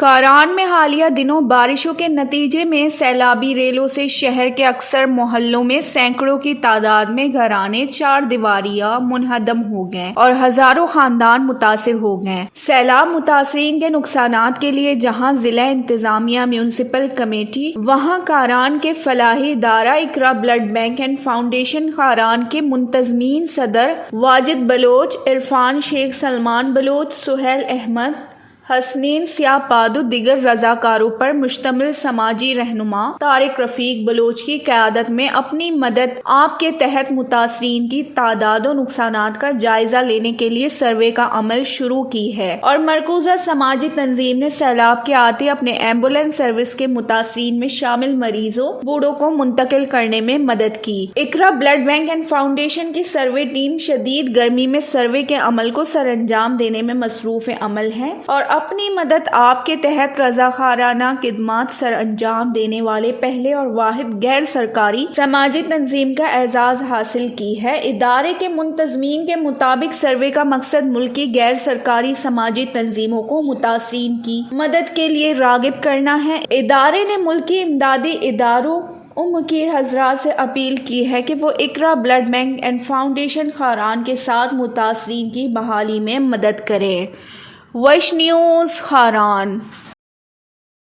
کاران میں حالیہ دنوں بارشوں کے نتیجے میں سیلابی ریلوں سے شہر کے اکثر محلوں میں سینکڑوں کی تعداد میں گھرانے چار دیواریاں منہدم ہو گئے اور ہزاروں خاندان متاثر ہو گئے۔ سیلاب متاثرین کے نقصانات کے لیے جہاں ضلع انتظامیہ میونسپل کمیٹی، وہاں کاران کے فلاحی ادارہ اقرا بلڈ بینک اینڈ فاؤنڈیشن کاران کے منتظمین صدر واجد بلوچ، عرفان شیخ، سلمان بلوچ، سہیل احمد، حسنین سیاہ پادو، دیگر رضاکاروں پر مشتمل سماجی رہنما طارق رفیق بلوچ کی قیادت میں اپنی مدد آپ کے تحت متاثرین کی تعداد و نقصانات کا جائزہ لینے کے لیے سروے کا عمل شروع کی ہے اور مرکوزہ سماجی تنظیم نے سیلاب کے آتے اپنے ایمبولینس سروس کے متاثرین میں شامل مریضوں بوڑھوں کو منتقل کرنے میں مدد کی۔ اقرا بلڈ بینک اینڈ فاؤنڈیشن کی سروے ٹیم شدید گرمی میں سروے کے عمل کو سر انجام دینے میں مصروف عمل ہے اور اپنی مدد آپ کے تحت رضاکارانہ خدمات سر انجام دینے والے پہلے اور واحد غیر سرکاری سماجی تنظیم کا اعزاز حاصل کی ہے۔ ادارے کے منتظمین کے مطابق سروے کا مقصد ملکی غیر سرکاری سماجی تنظیموں کو متاثرین کی مدد کے لیے راغب کرنا ہے۔ ادارے نے ملکی امدادی اداروں مکیر حضرات سے اپیل کی ہے کہ وہ اقرا بلڈ بینک اینڈ فاؤنڈیشن کاران کے ساتھ متاثرین کی بحالی میں مدد کریں۔ وش نیوز کاران۔